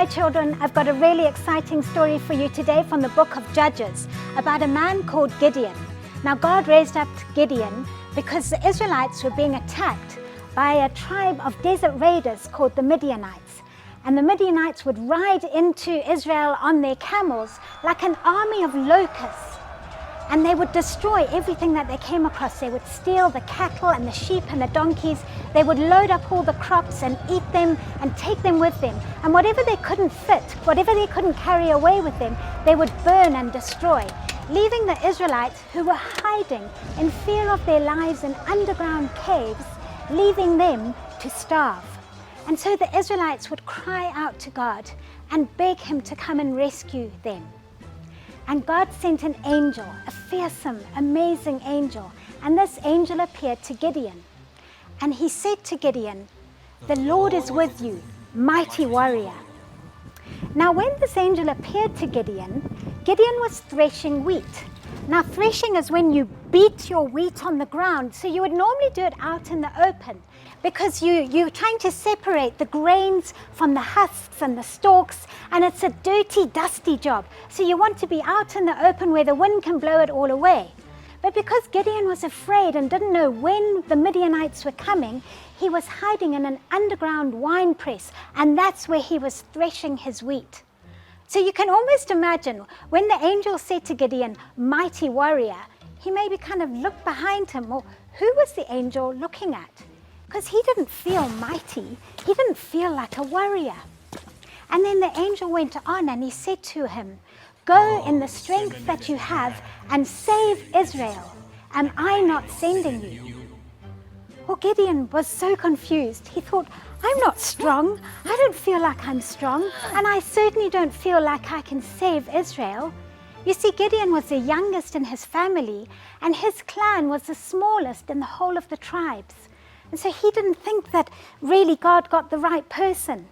Hi children, I've got a really exciting story for you today from the book of Judges about a man called Gideon. Now God raised up Gideon because the Israelites were being attacked by a tribe of desert raiders called the Midianites. And the Midianites would ride into Israel on their camels like an army of locusts. And they would destroy everything that they came across. They would steal the cattle and the sheep and the donkeys. They would load up all the crops and eat them and take them with them. And whatever they couldn't fit, whatever they couldn't carry away with them, they would burn and destroy, leaving the Israelites who were hiding in fear of their lives in underground caves, leaving them to starve. And so the Israelites would cry out to God and beg him to come and rescue them. And God sent an angel, a fearsome, amazing angel. And this angel appeared to Gideon. And he said to Gideon, "The Lord is with you, mighty warrior." Now when this angel appeared to Gideon, Gideon was threshing wheat. Now threshing is when you beat your wheat on the ground. So you would normally do it out in the open, because you're trying to separate the grains from the husks and the stalks, and it's a dirty, dusty job. So you want to be out in the open where the wind can blow it all away. But because Gideon was afraid and didn't know when the Midianites were coming, he was hiding in an underground wine press, and that's where he was threshing his wheat. So you can almost imagine when the angel said to Gideon, "Mighty warrior," he maybe kind of looked behind him, or who was the angel looking at? Because he didn't feel mighty, he didn't feel like a warrior. And then the angel went on and he said to him, "Go in the strength that you have and save Israel. Am I not sending you?" Well, Gideon was so confused. He thought, I'm not strong. I don't feel like I'm strong. And I certainly don't feel like I can save Israel. You see, Gideon was the youngest in his family, and his clan was the smallest in the whole of the tribes. And so he didn't think that really God got the right person.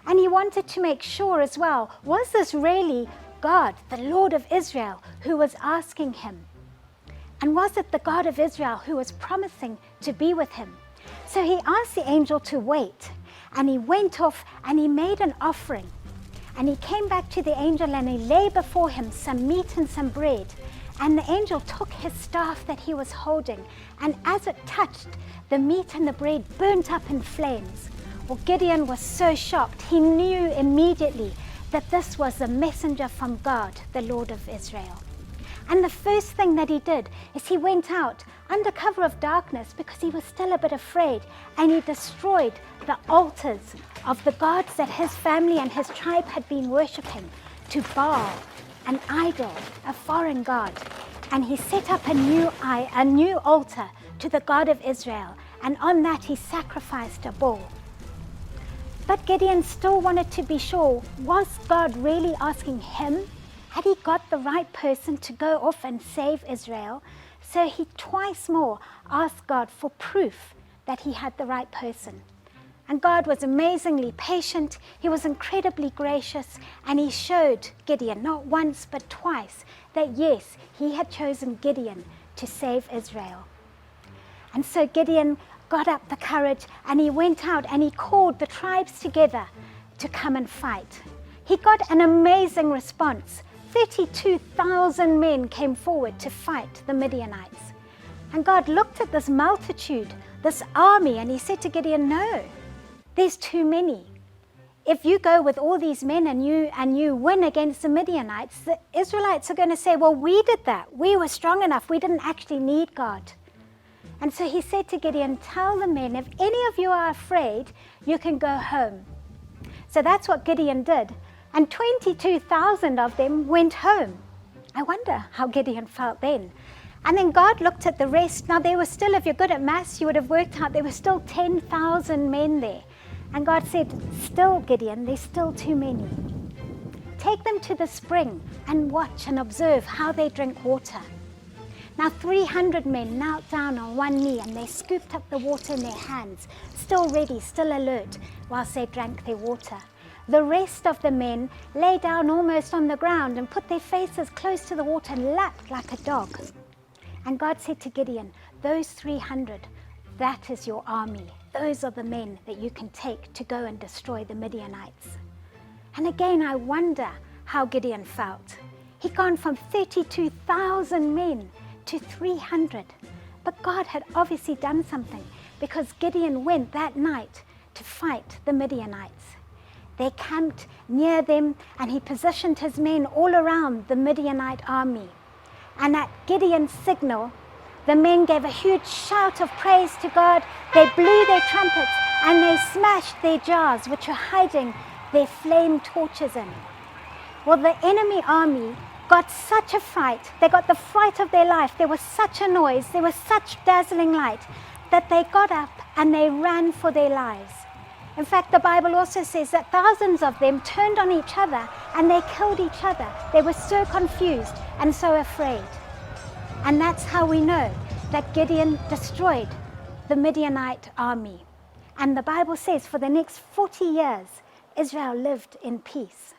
And he wanted to make sure as well, was this really God, the Lord of Israel, who was asking him? And was it the God of Israel who was promising to be with him? So he asked the angel to wait, and he went off and he made an offering. And he came back to the angel and he laid before him some meat and some bread. And the angel took his staff that he was holding, and as it touched, the meat and the bread burnt up in flames. Well, Gideon was so shocked. He knew immediately that this was a messenger from God, the Lord of Israel. And the first thing that he did is he went out under cover of darkness, because he was still a bit afraid, and he destroyed the altars of the gods that his family and his tribe had been worshipping, to Baal, an idol, a foreign god. And he set up a new altar to the God of Israel, and on that he sacrificed a bull. But Gideon still wanted to be sure, was God really asking him? Had he got the right person to go off and save Israel? So he twice more asked God for proof that he had the right person. And God was amazingly patient. He was incredibly gracious, and he showed Gideon, not once but twice, that yes, he had chosen Gideon to save Israel. And so Gideon got up the courage, and he went out and he called the tribes together to come and fight. He got an amazing response. 32,000 men came forward to fight the Midianites. And God looked at this multitude, this army, and he said to Gideon, "No, there's too many. If you go with all these men and you win against the Midianites, the Israelites are going to say, well, we did that. We were strong enough. We didn't actually need God." And so he said to Gideon, "Tell the men, if any of you are afraid, you can go home." So that's what Gideon did. And 22,000 of them went home. I wonder how Gideon felt then. And then God looked at the rest. Now there were still, if you're good at maths, you would have worked out there were still 10,000 men there. And God said, "Still, Gideon, there's still too many. Take them to the spring and watch and observe how they drink water." Now 300 men knelt down on one knee, and they scooped up the water in their hands, still ready, still alert, whilst they drank their water. The rest of the men lay down almost on the ground and put their faces close to the water and lapped like a dog. And God said to Gideon, "Those 300, that is your army. Those are the men that you can take to go and destroy the Midianites." And again, I wonder how Gideon felt. He'd gone from 32,000 men to 300. But God had obviously done something, because Gideon went that night to fight the Midianites. They camped near them, and he positioned his men all around the Midianite army. And at Gideon's signal, the men gave a huge shout of praise to God. They blew their trumpets, and they smashed their jars, which were hiding their flame torches in. Well, the enemy army got such a fright. They got the fright of their life. There was such a noise. There was such dazzling light that they got up and they ran for their lives. In fact, the Bible also says that thousands of them turned on each other and they killed each other. They were so confused and so afraid. And that's how we know that Gideon destroyed the Midianite army. And the Bible says for the next 40 years, Israel lived in peace.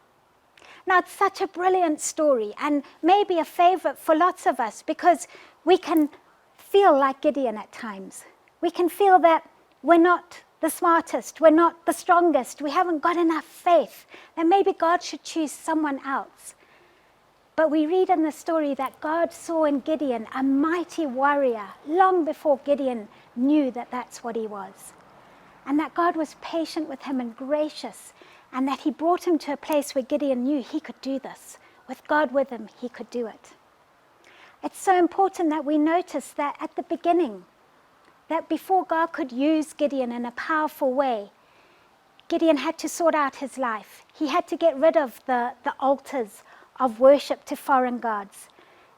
Now, it's such a brilliant story, and maybe a favorite for lots of us, because we can feel like Gideon at times. We can feel that we're not the smartest, we're not the strongest, we haven't got enough faith, that maybe God should choose someone else. But we read in the story that God saw in Gideon a mighty warrior long before Gideon knew that that's what he was. And that God was patient with him and gracious, and that he brought him to a place where Gideon knew he could do this. With God with him, he could do it. It's so important that we notice that at the beginning, that before God could use Gideon in a powerful way, Gideon had to sort out his life. He had to get rid of the altars of worship to foreign gods.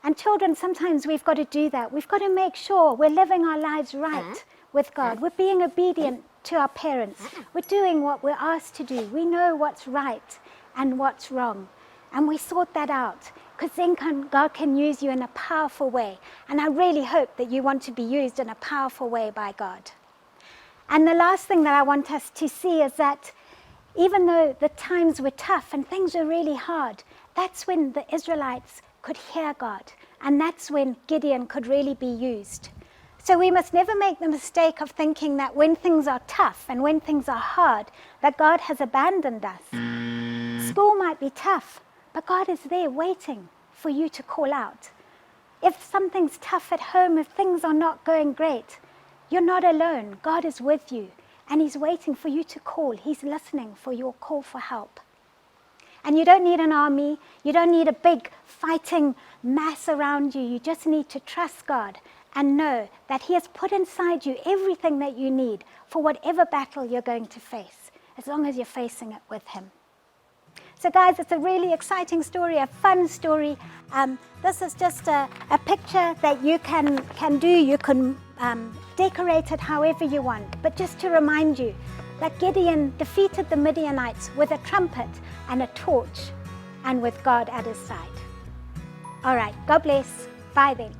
And children, sometimes we've got to do that. We've got to make sure we're living our lives right with God. We're being obedient to our parents. We're doing what we're asked to do. We know what's right and what's wrong. And we sort that out, because then God can use you in a powerful way. And I really hope that you want to be used in a powerful way by God. And the last thing that I want us to see is that even though the times were tough and things were really hard, that's when the Israelites could hear God. And that's when Gideon could really be used. So we must never make the mistake of thinking that when things are tough and when things are hard, that God has abandoned us. School might be tough, but God is there waiting for you to call out. If something's tough at home, if things are not going great, you're not alone. God is with you, and he's waiting for you to call. He's listening for your call for help. And you don't need an army. You don't need a big fighting mass around you. You just need to trust God and know that he has put inside you everything that you need for whatever battle you're going to face, as long as you're facing it with him. So guys, it's a really exciting story, a fun story. This is just a picture that you can do. You can decorate it however you want. But just to remind you that Gideon defeated the Midianites with a trumpet and a torch, and with God at his side. All right, God bless. Bye then.